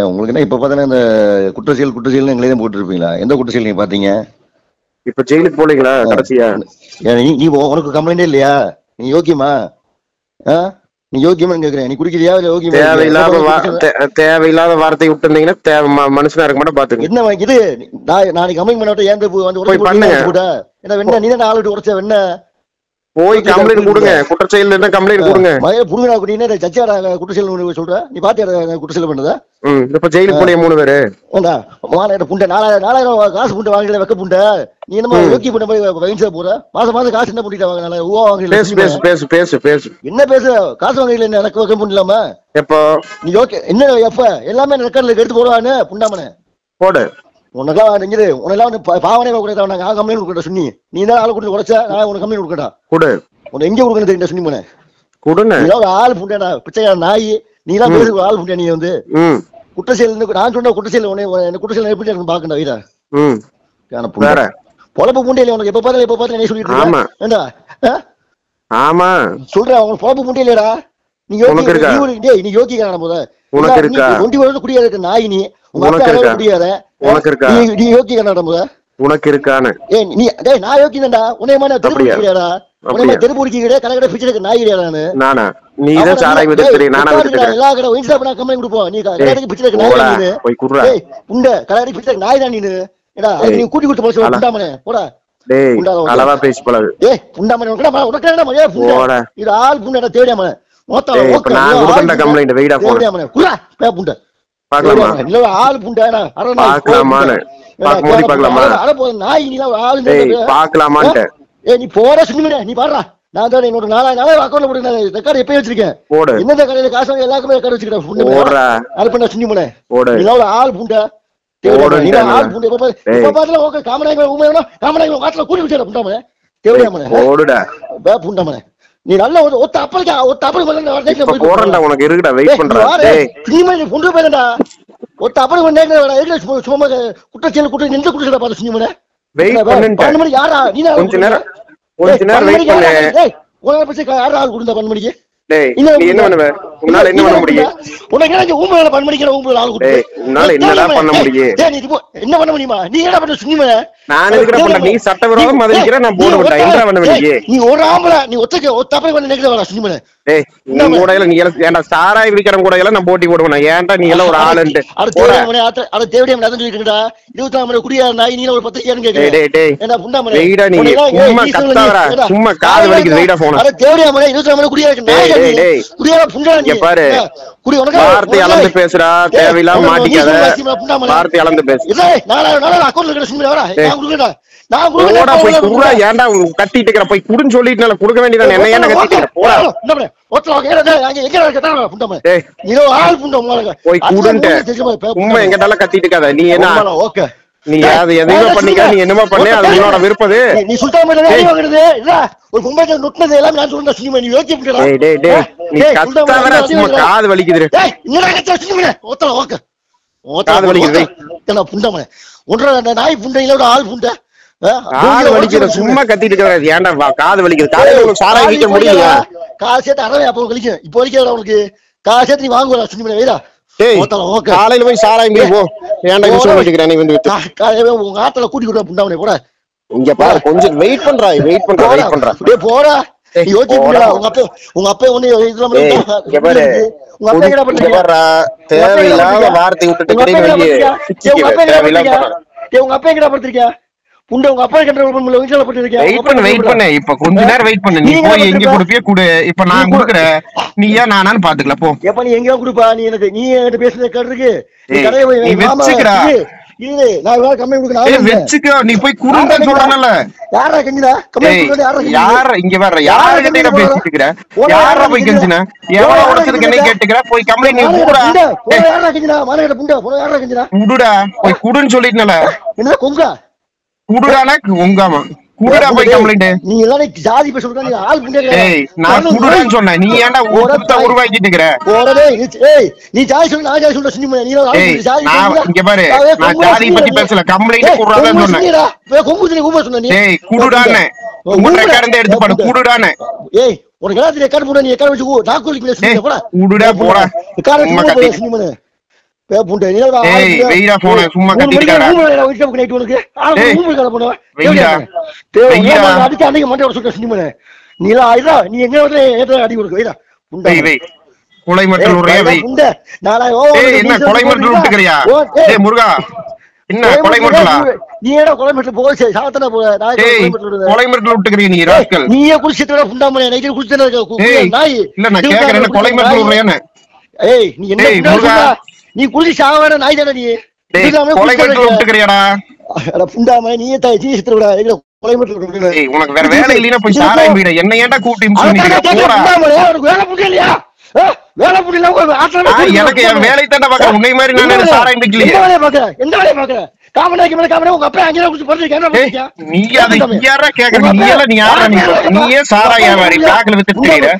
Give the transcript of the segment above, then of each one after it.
உங்களுக்கு என்ன இப்ப பாத்தீங்கன்னா இந்த குற்றச்செயல் எங்களே தான் போட்டு இருப்பீங்களா? எந்த குற்றச்செயல் நீங்க பாத்தீங்க? இப்ப ஜெயிலுக்கு போலீங்களா கடைசியா? நீ உனக்கு கம்ப்ளைண்டே இல்லையா? நீ யோக்கியமா? நீ யோக்கியமா கேக்குறேன். நீ குடிக்கிறியா இல்ல யோக்கியமா? தேவையில்லாத வார்த்தை விட்டு இருந்தீங்கன்னா மனுஷனா இருக்க மாட்டேன் பாத்துங்க. என்ன இது நாளைக்கு கம்ப்ளைண்ட் பண்ண ஏன் வந்து பண்ணுங்க? என்ன நீ தான் ஆள் உடைச்ச என்ன போய் கம்ப்ளைண்ட் கொடுங்க. குற்றச்செயல் என்ன கம்ப்ளைண்ட் கொடுங்க. புடுங்கடா குடினா சச்சாடா குற்றச்செயல் சொல்ற நீ பாத்தியா குற்றச்செயல் பண்ணதா? இப்ப ஜெயிலுக்கு போனே 3 பேரு. ஏண்டா மாலையிட புண்டை 4000 காசு புண்டை வாங்கல வெக்க புண்டை. நீ என்னமா யோக்கி பண்ண போய் வயசா போற? மாசம் காசு என்ன பண்ணிட்டு வாங்க? ஊவா வாங்கல. பேசு பேசு பேசு என்ன பேசு? காசு வாங்கல என்ன எனக்கு வெக்க புண்டை இல்லாம எப்போ நீ ஓகே என்ன எப்ப எல்லாமே ரெக்கார்ட்ல எடுத்து போடுவானே புண்டாமனே போடு. உனக்கெல்லாம் நெஞ்சிரு உனெல்லாம் பாவனே கொடுத்தா நான் கம்ப்ளைண்ட் கொடுக்கட்ட சொன்னி நீ தான் ஆளை கொடுத்து உடைச்சா நான் உனக்கு கம்ப்ளைண்ட் கொடுக்கட்டா கொடு. உனக்கு எங்க கொடுக்கணும் தெரியும் சொன்னி போனேன் கொடுங்க. நீ ஒரு ஆள் புண்டா பிச்சைக்கார நாய். நீ எல்லாம் பேச ஆள் புண்டா. நீ வந்து குற்றச்செயல் நான் சொன்ன குற்றச்செயல் உன்னை குற்றச்செயல் எப்படி எனக்கு பாக்கண்டா வீரா பொழப்பு புண்டையில உனக்கு எப்ப பார்த்தாலும் நீ சொல்லிட்டு இருக்கா? ஆமா சொல்றேன் உங்களுக்கு பொழப்பு புண்டை இல்லையடா. நீ நீ யோகிக்கான போத ஒண்டி வருஷம் குடியா இருக்க நாய். நீ உங்க அப்பா குடியாத நீ யோகிக்கான போத உனக்கு இருக்கானு நீ நான் யோகிதான்டா. உன்னையமான தெருப்பு கிடையாதா? உன்னையமா தெருப்பு கிடையாது கடை கடை பிச்சை நாய் கிடையாது. நானு எல்லா கடை ஒயின்ஸ்டாப் கம்ப்ளைண்ட் கொடுப்போம். நீ கடைக்கு பிச்சை நாய் புண்டை கடைக்கு பிச்சை நாய் தான். நீனு நீ கூட்டி கொடுத்து போட புண்டாமனே போடா. இது ஆள் புண்டா தேடியாம ஆள் புண்டா நீ போட சொன்ன நீ பாடுறா. நான் தான் என்னோட 4000 அக்கௌண்ட்ல போட்டு ரெக்கார்டு எப்பயும் வச்சிருக்கேன். எந்த கடையில காசு எல்லாருக்குமே ரெக்கார்டு வச்சிருக்கேன். சொன்னி போனேன் ஆள் புண்டா ஆள் புண்டை இப்ப பாத்துல ஓகே காமராஜ் காமராஜ் கூட்டி வச்சு புண்டாமனே தேவையாமனே புண்டாமனே. நீ நல்ல ஒத்த அப்பா ஒத்த அப்பா உனக்கு இருக்குடா வெயிட் பண்றேன் கொண்டு போயிருந்தா ஒத்த அப்பா சும்மா குற்றச்செயல் குற்றம் எந்த குற்றச்செயலை பார்த்து சொன்னீங்க வெயிட் பண்ணு யாரா நீ கொஞ்ச நேரம் வெயிட் பண்ணு உனக்கு பத்தி யாரா ஆள் கொடுத்தா 12 மணிக்கு என்ன பண்ணுவ? உன்னால என்ன பண்ண முடியும்? உனக்கு என்ன ஊம்பல பண்மணிக்கிற ஊம்பல ஆள் கொடுத்து உன்னால என்னடா பண்ண முடியும்? நீ என்ன பண்ண முடியுமா? நீ என்ன பண்ண சொன்னீங்க? நான் எதுக்குடா பண்ண? நீ சட்டவிரோதம் மதிக்கிற நான் போட மாட்டேன். என்ன பண்ண முடியும்? நீ ஒரு ஆம்பள நீ ஒத்தப்பை பண்ண நினைக்கிற வர சொன்னீங்க. டேய் நீ கூடல நீ ஏன்டா சாராய் விக்கிறவங்க கூட எல்லாம் நான் போட்டி போடுவேன். ஏன்டா நீ எல்லாம் ஒரு ஆளுன்னு அட தேவடியா நான் சொல்லிட்டு இருக்கடா. 24 மணி குடியா நாய் நீ ஒரு 10 ஏன்னு கேக்குற. டேய் டேய் என்ன புண்டா மணி வெயிடா நீ சும்மா கத்தாதடா. சும்மா காது வலிக்குது வெயிடா போன். அட தேவடியா மணி 24 மணி குடியா இருக்கு நாய். டேய் டேய் குடியா புண்டா நீ பாரு. குடி உனக்கு வார்த்தை அளந்து பேசுடா. தேவையில்லாம மாட்டிக்காத. வார்த்தை அளந்து பேசு. டேய் நான் அக்கவுண்ட்ல இருக்க சிம்மி வரா. நான் குடுங்கடா. நான் குடுங்கடா போய் குடுறா. ஏன்டா கட்டிட்டு இருக்கற போய் குடுன்னு சொல்லிட்டனால குடுக்க வேண்டியதானே. என்ன ஏன்டா கட்டிட்டு போடா. என்ன பண்ணு? ஒத்தல கேறதே அங்க எங்க கேட்டா புண்டா மணி. டேய் நீ ஆள் புண்டா உங்களுக்கு போய் குடுன்டே. உம்மா எங்கடல கட்டிட்டு இருக்காத. நீ என்ன ஓகே நீ எதையோ பண்ணிக்க. நீ என்னமா பண்ணே அது உன்னோட விருப்பது. நீ சுல்தான் மேல வாங்குறது இல்ல ஒரு பொம்பளை நொட்னது எல்லாம் நான் சொல்றேன் சினிமா நீ யோசிச்சு விட்டுடா. டேய் டேய் டேய் நீ கத்தாவற சும்மா காது வலிக்குது. டேய் என்னடா கத்த சினிமா ஓத்தல ஓகே காது வலிக்குது. என்ன புண்டா மணி ஒன்றரை அந்த நாய் புண்டையில ஒரு ஆள் புண்டை காது வலிக்குது. சும்மா கத்திட்டு இருக்க. ஏன்டா காது வலிக்குது? காலையில உங்களுக்கு சாராய் விக்க முடியல. காசு சேர்த்து அறவே அப்போ வலிக்கும். இப்போ வலிக்காத உனக்கு காசு சேர்த்து நீ வாங்குவா சினிமா வைடா. காலையில போய் சாராயம் போ. ஏன்டா யூஸ் பண்ணிக்கிறேன் நீ வந்து காலையில உங்க ஆத்துல கூட்டி விடுவா புண்டாமனே போட. இங்க பாரு கொஞ்சம் வெயிட் பண்றா வெயிட் பண்றா. டேய் போடா நீ யோசி புண்டா. உங்க அப்பா ஒண்ணு இதெல்லாம் இங்க பாரு உங்க அப்பா என்ன பண்றீங்க? தேவையில்லாத வார்த்தை விட்டுட்டு கிரீன் வைங்க. உங்க அப்பா எங்கடா படுத்துறீங்க? புண்டை உங்க அப்பா கண்ட்ரோல் பண்ணல வீட்ல படுத்துறீங்க. வெயிட் பண்ணு இப்ப கொஞ்ச நேரம் வெயிட் பண்ணு. நீ போய் எங்க குடுப்பியே குடு. இப்ப நான் குடுக்குறேன். நீ ஏன் நானான்னு பாத்துக்கலாம் போ. எப்ப நீ எங்க குடுப்பா? நீ எனக்கு நீ என்கிட்ட பேசுறத கேட்டிருக்கு. நீ கடையை போய் நீ வெச்சுக்கடா. இல்ல நான் வேற கம்மி கொடுக்க நான் வெச்சுக்க. நீ போய் குடுன்னு சொல்றனல. யாரா கெஞ்சினா? கம்மி கொடுக்க யாரா? யார் இங்க வர? யார கிட்ட பேசிட்டு இருக்கற? யாரா போய் கெஞ்சினா? எவ்வளவு உடைச்சதுக்கு என்ன கேட்டுக்கற? போய் கம்ப்ளைன்ட் நீ குடுடா. யாரா கெஞ்சினா? மானேட புண்டை போற யாரா கெஞ்சினா? குடுடா போய் குடுன்னு சொல்லிட்டனல. என்ன கொங்கா? குடுடானா உங்காமா குடுடா போய் கம்ப்ளைன்ட். நீ எல்லாம் ஜாதி பேச சொல்ற. நீ ஆள் புண்டை. ஏய் நான் குடுடான்னு சொன்னேன். நீ ஏன்டா ஊத்த உருவாக்கிட்டு இருக்கற? போறதே ஏய் நீ ஜாதி சொல்ற நான் ஜாதி சொல்ற சினிமா நீ ஜாதி. நான் இங்க பாரு நான் ஜாதி பத்தி பேசல. கம்ப்ளைன்ட் குடுறான்னு சொன்னேன். போய் கொம்புதிரி கூப சொன்ன நீ. ஏய் குடுடானே உங்க ரெக்கார்ட் எடுத்து பாரு. குடுடானே ஏய் உனக்கு எல்லாத்தையும் ரெக்கார்ட் போட நீ ரெக்கார்ட் வச்சு நாக்கு போடா உடுடா போடா சினிமனே பேப்புண்டே நீ ஏய் வெயிடா போன சும்மா கட்டிட்டாடா உனக்கு நைட் உனக்கு ஊம்பு கட போடுவா வெயிடா அடிச்சு அன்னைக்கு மண்டை வர சொல்ற சினிமனே நீலாம் ஆயிரா நீ எங்க வந்து ஏத்த அடி கொடுக்க வெயிடா புண்டை வெய் கொலை மட்டல் உரையா வெய் புண்டை நாளை ஏய் என்ன கொலை மட்டல் விட்டுக்கறியா ஏய் முருகா என்ன கொலை மட்டலா நீ ஏடா கொலை மட்டல் போய் சாத்தன போ நான் கொலை மட்டல் விட்டுக்கறியா நீ ராஸ்கல் நீயே குளிச்சிட்டடா புண்டாமனே நைட் குளிச்சன நாய் இல்ல நான் கேக்குறேன் என்ன கொலை மட்டல் உரையானே ஏய் நீ என்ன நீ குளிச்சு சாவற நாய் தானே நீ கொலை மட்டல் விட்டுக்கறியாடா அட புண்டாமனே நீயே தாய் சீ சித்தறடா எங்க கொலை மட்டல் விட்டுக்கற ஏய் உனக்கு வேற வேலை இல்லனா போய் சாராயம் வீட என்ன ஏன்டா கூட்டி சொன்னீங்க போடா புண்டாமனே உனக்கு வேலை புரியலையா வேலை புரியல ஆட்ல எனக்கு என் வேலை தான பாக்குறேன் உன்னை மாதிரி நான் சாராயம் விக்கலையே எந்த வேலைய பாக்குற காமனாக்கு மேல காமனா உங்க அப்பா அங்க குடிச்சு பண்றீங்க என்ன பண்றீங்க நீ அத யாரா கேக்குற நீ யாரா நீயே சாராய வியாபாரி பிளாக்ல வித்துட்டு இருக்கற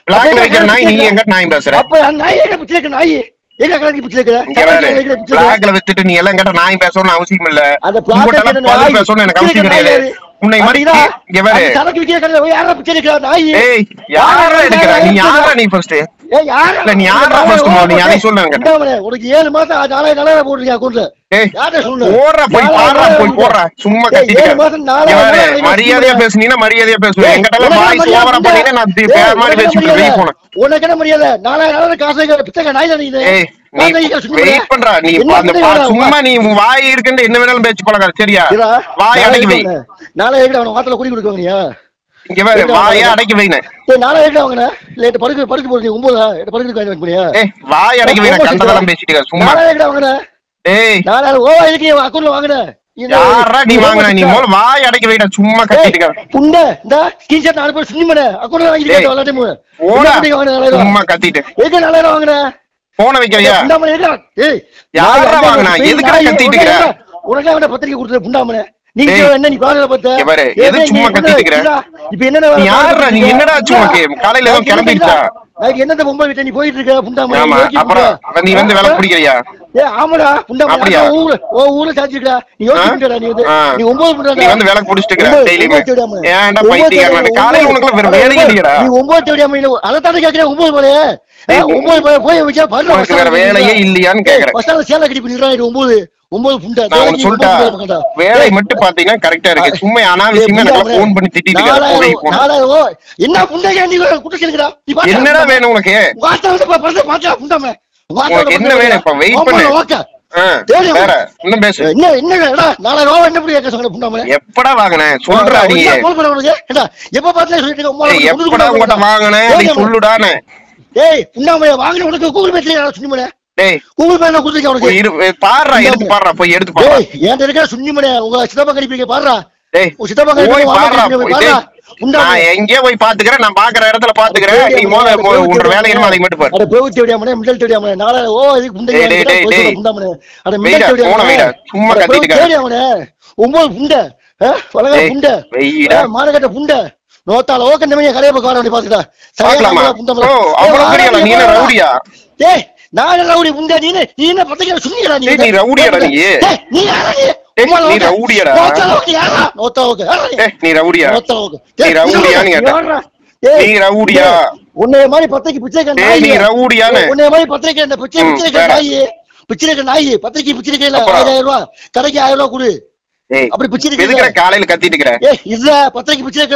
பிளாக்ல விக்கிற நாய் நீ எங்க நாய் பேசுற அப்ப அந்த நாய் எங்க பிச்சைக்கு நாய் எங்க கலக்கி பிச்சைக்கு பிளாக்ல வித்துட்டு நீ எல்லாம் எங்க நாய் பேசணும்னு அவசியம் இல்ல அந்த பிளாக்ல பேசணும் எனக்கு அவசியம் கிடையாது உன்னை மாதிரி இங்க பாரு சரக்கு விக்கிற கடையில போய் யாரா பிச்சைக்கு நாய் ஏய் யாரா இருக்கற நீ யாரா நீ ஃபர்ஸ்ட் ஏய் யாரா இல்ல நீ யாரா ஃபர்ஸ்ட் நீ அதை சொல்லுங்க உனக்கு 7 மாசம் நாளை போடுறியா அக்கவுண்ட்ல ஏய் யாரே சொல்லு போறா போய் பாறா போய் போறா சும்மா கட்டிட்டு 7 மாசம் நாளை மரியாதையா பேசுனீனா மரியாதையா பேசு எங்கட்டல வாய் ஓவரா பண்ணீனா நான் பேர் மாதிரி பேசிட்டு போய் போறேன் உனக்கு என்ன மரியாதை நாளை காசு பிச்சைக்கு நாய் தானே இது ஏய் நீ வெயிட் பண்றா நீ அந்த சும்மா நீ வாய் இருக்குன்னு என்ன வேணாலும் பேச்சு பழகாத சரியா வாய் அடக்கி வை நாளை எங்க அவன வாட்டல குடி குடுக்குவீங்க இங்க பாரு வாயை அடக்கி வைனே டேய் நாளை எங்க வாங்கனே லேட் படுக்கு போறீங்க 9 படுக்கு வாங்கி போறியா ஏய் வாய் அடக்கி வைனே கண்டதெல்லாம் பேசிட்டு இருக்க சும்மா நாளை எங்க வாங்கனே டேய் நாளை ஓவா இதுக்கு அக்கவுண்ட்ல வாங்கனே யாரா நீ வாங்குற நீ மோல வாய் அடக்கி வைடா சும்மா கட்டிட்டு இருக்க புண்ட இந்த ஸ்கிரீன்ஷாட் நாலு பேர் சினிமனே அக்கவுண்ட்ல வாங்கி கேட்ட எல்லா டைம் ஓடா சும்மா கட்டிட்டு எங்க நாளை வாங்கனே போன வைக்கறியா புண்டாமனே ஏய் யாரா வாங்குனா எதுக்கு கட்டிட்டு இருக்க உனக்கு அவன பத்திரிக்கை கொடுத்தது புண்டாமனே நீ என்ன நீ பாக்கல பத்த இவரே எது சும்மா கத்திட்டு இருக்கற இப்போ என்னடா நீ யாரா நீ என்னடா சும்மா காலையில ஏதோ கிளம்பிட்டா நான் என்னத்த பொம்பை விட்டு நீ போயிட்டு இருக்க புண்டாமனே ஆமா அப்புறம் நீ வந்து வேலை பிடிக்கறியா ஏய் ஆமாடா புண்டாமனே ஊர்ல சாச்சிடா நீ யோசிச்சுடா நீ நீ 9 பண்றடா நீ வந்து வேலை பிடிச்சிட்டு இருக்க டெய்லி ஏன்டா பைத்தியக்காரன் காலையில உனக்கு வேற வேலை இல்லையடா நீ 9 தேடியாம அத தான கேக்குறேன் 9 போலே 9 போய் வச்சா பாரு வேற வேலையே இல்லையான்னு கேக்குறேன் பஸ்ல சேல கட்டி பண்ணிடுறா 9 புண்டா நான் சொல்லிட்டா வேலை மட்டும் பாத்தீங்கன்னா கரெக்டா இருக்கு சும்மா அனாவசியமா எனக்கு போன் பண்ணி திட்டிட்டு என்ன புண்டையா நீ குடிச்சிருக்கடா என்னடா வேணும் உனக்கு பாத்தா புண்டாமே உனக்கு என்ன வேணும் இப்ப வெயிட் பண்ணு வேற இன்னும் பேசு என்னடா நாளை ரூபாய் என்ன புடி கேட்க சொன்ன புண்டாமே எப்படா வாங்குன சொல்றா நீ எப்ப பார்த்தா சொல்லிட்டு எப்படா உங்கட்ட வாங்குன நீ சொல்லுடானே டேய் புண்டாமே வாங்குன உனக்கு கூகுள் பேல சொன்னீங்களே டேய் கூகுள் பேல குடுத்துக்க உனக்கு பாறா எடுத்து பாறா போய் எடுத்து பாறா டேய் ஏன்டா இருக்க சுன்னிமனே உங்க சித்தப்பா கடிப்பீங்க பாறா டேய் உங்க சித்தப்பா போய் பாறா பாறா நான் எங்கே போய் பாத்துக்கறேன் நான் பாக்குற இடத்துல பாத்துக்கறேன் நீ உன்ற வேலை என்ன அதை மட்டும் பாரு அட பேவுத்தி விடியாமனே மிடல் தேடியாமனே நாளை இதுக்கு புண்டை புண்டாமனே அட மிடல் தேடியாமனே சும்மா கத்திட்டு இருக்க தேடியாமனே 9 புண்டை வலக புண்டை மானகட்ட புண்டை நோத்தால ஓக்க நிமைய கரைய பக்கம் வர வேண்டி பாத்துடா சரியா புண்டை அவ்வளவு பெரிய நீ என்ன ரவுடியா டேய் நான் ரவுடி புண்டை நீ என்ன பத்தக்க சுன்னிடா நீ ரவுடியாடா நீ யாரா நீ ரவுடியாடா நோத்தாவுக்கு நீ ரவுடியா நீ ரவுடியான்னு கேட்டா நீ ரவுடியா உன்னைய மாதிரி பத்திரிக்கை பிச்சைக்க நாய் நீ ரவுடியானே உன்னைய மாதிரி பத்திரிக்கை இந்த பிச்சைக்க நாய் பத்திரிக்கை பிச்சைக்கல 5000 ரூபாய் கடைக்கு 1000 ரூபாய் கொடு அப்படி பிச்சைக்க எதுக்குற காலையில கத்திட்டு இருக்கற இல்ல பத்திரிக்கை பிச்சைக்க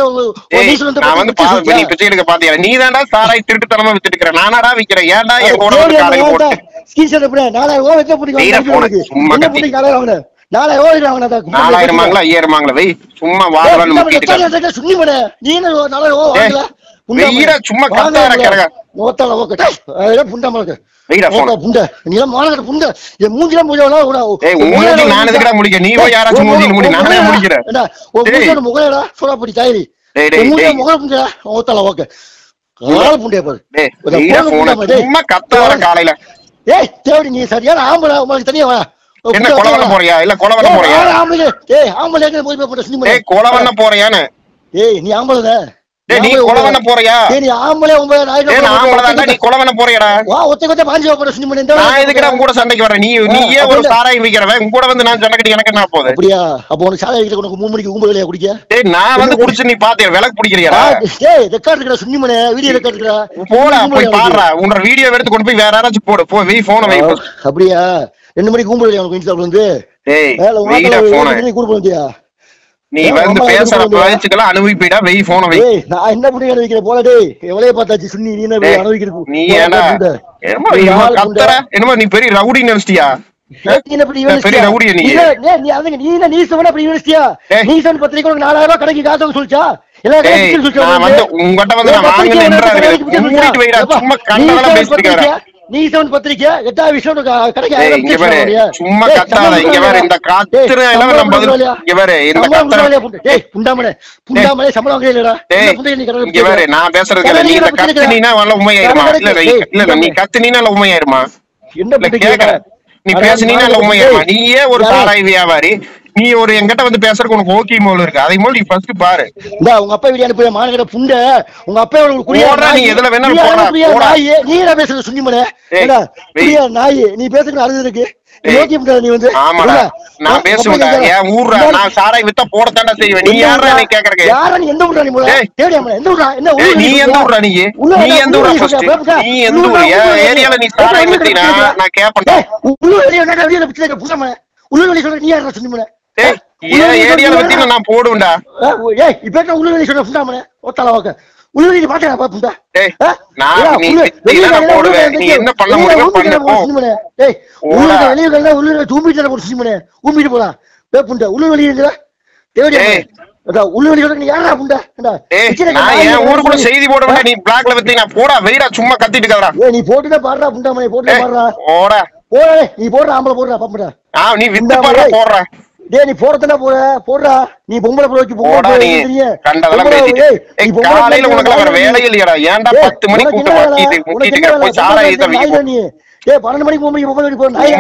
நான் வந்து நீ பிச்சைக்க பாத்தியா நீ தான்டா சாராய் திருட்டுத்தனமா வித்துட்டு இருக்கற நானாடா விக்கிறேன் ஏன்டா என் கூட வந்து காலையில போட்டு ஸ்கிரீன்ஷாட் எப்படி 4000 ரூபாய் வெச்ச புடிங்க சும்மா கத்தி காலையில வாங்குன 4000 வாங்குனதா 4000 வாங்கலாம் 5000 வாங்கலாம் வெய் சும்மா வாங்கலாம் முக்கிட்டு சுன்னிமனே நீ என்ன 4000 வாங்கல வெயிடா சும்மா கத்தார கரக நோத்தால ஓகே அதே புண்டை மலக்கு வெயிடா போன் புண்டை நீ மானகட்ட புண்டை என் மூஞ்சில மூஞ்சவளா கூட ஏய் மூஞ்சி நான் எதுக்குடா முடிக்க நீ போய் யாராச்சும் மூஞ்சில முடி நானே முடிக்கிறேன் ஏடா ஓ மூஞ்சில முகலடா சோடாபடி தாயிரி டேய் மூஞ்சில முகல புண்டை நோத்தால ஓகே கால புண்டை பாரு டேய் வெயிடா போன் சும்மா கத்தார காலையில ஏய் தேடி நீ சரியான ஆம்பளை உங்களுக்கு தெரியும் என்ன கொலை பண்ண போறியா இல்ல கொலை பண்ண போறியா ஆம்பளை ஏய் ஆம்பளை எங்க போய் போட சினிமா ஏய் கொலை பண்ண போறியானே ஏய் நீ ஆம்பளை நீ கொலை பண்ண போறியா? நீ ஆம்பளை நீ கொலை பண்ண போறியடா? ஒத்த பாஞ்சு போற சுண்ணி மணி. நான் எதுக்குடா உங்க கூட சண்டைக்கு வரேன்? நீயே ஒரு சாராயம் விக்கிறவன், உங்க கூட வந்து நான் சண்டை கட்டி எனக்கு என்ன போகுது? அப்படியா? அப்ப உனக்கு சாராயம் விக்கிற உனக்கு 3 மணிக்கு ஊம்பல் வேலையா குடிக்க? நான் வந்து குடிச்சு நீ பாத்தியா விளக்கு பிடிக்கிறியாடா? ரெக்கார்ட் இருக்கா சுண்ணி மணி? வீடியோ ரெக்கார்ட் இருக்கா? போடா போய் பாடுறா. உன்னோட வீடியோ எடுத்து கொண்டு போய் வேற யாராச்சும் போடு. போ வெய் போனை வை. அப்படியா? 2 மணிக்கு ஊம்பல் வேலையா உனக்கு இன்ஸ்டால வந்து? நீ வந்து பேசுற பேச்சுக்கெல்லாம் அனுபவிப்பீடா. வெய் போனை வை. நான் என்ன பண்ணி அனுபவிக்கிறேன் போல டேய். எவ்வளவு பார்த்தாச்சு சுண்ணி நீ என்ன அனுபவிக்கிறது? நீ ஏடா கத்தற என்னமோ நீ பெரிய ரவுடி நினைச்சிட்டியா? பெரிய ரவுடியா நீ? நீ சொன்ன பெரிய யூனிவர்சிட்டியா? நீ சொன்ன பத்திரிக்கை உனக்கு 4000 ரூபாய் கடைக்கு காசு சொல்லிச்சா? உங்ககிட்ட வந்து நான் வாங்கினேன். சும்மா கண்டவெல்லாம் பேசிட்டு நீ சொன்ன பத்திரிக்கை 8 விஷயம் கடைக்கு சும்மா கத்தாத. இங்க வேற இந்த காத்துற எல்லாம் நம்ம இங்க வேற இந்த காத்துற புண்டாமலே புண்டாமலே சம்பளம் வாங்கலடா. இங்க வேற நான் பேசுறது நீ இந்த கத்துனீனா வல்ல உண்மையாயிருமா? இல்ல நீ கத்துனீனா இல்ல உண்மையாயிருமா? என்ன கேக்குற? நீ பேசுனீனா இல்ல உண்மையாயிருமா? நீயே ஒரு சாராய வியாபாரி. நீ ஒரு என்கிட்ட வந்து பேசுறதுக்கு உனக்கு ஓகே மோல் இருக்கு. அதை மோல் நீ ஃபர்ஸ்ட் பாரு. இந்த உங்க அப்பா வீடியோ அனுப்புற மானகட புண்ட உங்க அப்பா உங்களுக்கு குடியா நீ எதுல வேணாலும் போடா. நீ என்ன பேசுற சுண்ணி மனே? ஏடா குடியா நாய் நீ பேசுறது அறுது இருக்கு. ஓகே புண்டா நீ வந்து ஆமாடா நான் பேசுவேன்டா. ஏன் ஊர்றா நான் சாராய் வித்தா போடத்தான்டா செய்வேன். நீ யாரா நீ கேக்குறீங்க? யாரா நீ எந்த ஊர்டா நீ போற? தேடியாம எந்த ஊர்டா? என்ன ஊர்? நீ எந்த ஊர்டா நீ? நீ எந்த ஊர்டா ஃபர்ஸ்ட்? நீ எந்த ஊர்? ஏரியால நீ சாராய் வித்தீனா நான் கேப்பேன்டா. உள்ளூர் வெளிய என்ன வெளிய பிச்சைக்கு புடம. உள்ளூர் வெளிய சொல்ற நீ யாரா சுண்ணி மனே? ஏரியால வித்தீனா நான் போடுவேன்டா. ஏய் இப்ப என்ன உள்ளூர் வெளிய சொல்ற புண்டாமனே? ஒத்தல வாக்க. உள்ளூர் வெளிய பாத்தா புண்டா. நான் நீ வித்தீனா போடுவேன். நீ என்ன பண்ண முடியுமோ பண்ணு போ. ஏய் உள்ளூர் வெளிய கல்ல உள்ளூர் தூம்பிட்டற போற சுண்ணி மனே. ஊம்பிட்டு போடா. புண்டா உள்ளூர் வெளியங்கடா. தேடியா? அட உள்ளூர் வெளிய சொல்ற நீ யாரா புண்டா? நான் ஏன் ஊருக்குள்ள செய்தி போடுவேன். நீ பிளாக்ல வித்தீனா போடா. வெயிடா சும்மா கத்திட்டு இருக்கடா. ஏய் நீ போட்டுடா பாடுறா புண்டாமனே போட்டுடா பாடுறா. போடா. போடா நீ போடுற ஆம்பள போடுறா பாப்புடா. நீ வித்து பாடுறா போடுறா. டேய் நீ போறதனா போடுறா. நீ பொம்பளை போய் போடா நீ கண்டதெல்லாம் பேசிட்டு. ஏய் காலையில உனக்கு வேற வேலை இல்லையடா. ஏன்டா 10 மணிக்கு கூட்ட மாட்டிட்டு போய் சாராயத்தை விக்க நீ? டேய் 12 மணிக்கு பொம்பளை போற நாய்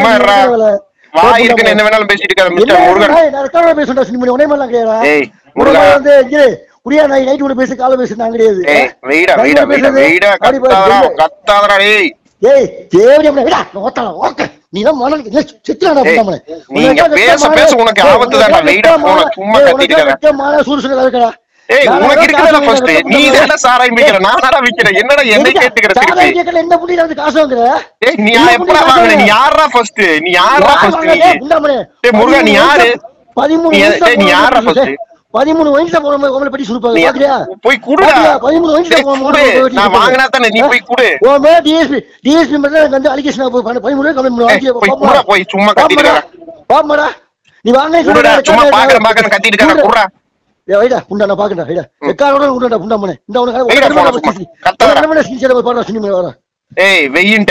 வாய் இருக்குன்னு என்ன வேணாலும் பேசிட்டு இருக்க மிஸ்டர் முருகன். நான் ரெக்கார்டா பேசுறேன் சுண்ணி மணி உனே மேல கேக்குறா. ஏய் முருகன் வந்து இங்க குடியா நாய் நைட் கூட பேசி காலைல பேசி நான் கிடையாது. ஏய் வெயிடா கத்தாதடா டேய். ஏய் தேவடி அப்படி விடா ஓத்தல ஓகே. நீ தான் மனக்கு செத்துறானே புண்டாமனே. நீங்க பேச உனக்கு ஆபத்து தான்டா. வெயிடா போன சும்மா கத்திட்டு இருக்க. மானா சூர்சன இருக்கடா. ஏய் உனக்கு இருக்குடா ஃபர்ஸ்ட். நீ தான சாராயம் விக்கிற. நானடா விக்கிறேன். என்னடா என்ன கேட்டுக்கிற திருப்பி? சாராயம் கேக்கல என்ன புடில வந்து காசு வாங்குற? ஏய் நீ எப்படா வாங்குற? நீ யாரா ஃபர்ஸ்ட்? நீ யாரா ஃபர்ஸ்ட்? ஏய் முருகா நீ யாரு? 13 நீ யாரா ஃபர்ஸ்ட்? 13 வயசுல போறவங்க பத்தி சொல்லுவாங்க பாத்தியா? போய் குடுடா. 13 வயசுல போறவங்க நான் வாங்குனா தானே நீ போய் குடு. ஓமே டிஎஸ்பி மட்டும் வந்து அலிகேஷன் 13 கமெண்ட் பண்ணுவாங்க. போய் சும்மா கத்திட்டு இருக்க. பாப்படா நீ வாங்க குடுடா. சும்மா பாக்கறேன் கத்திட்டு இருக்க. குடுடா. ஏய் வைடா புண்டா நான் பாக்கறேன். வைடா ரெக்கார்டோட குடுடா புண்டாமனே. இந்த உனக்கு கத்தாதடா. பாடுறா சுண்ணி மேல வர. ஏய் வெயின்ட்ட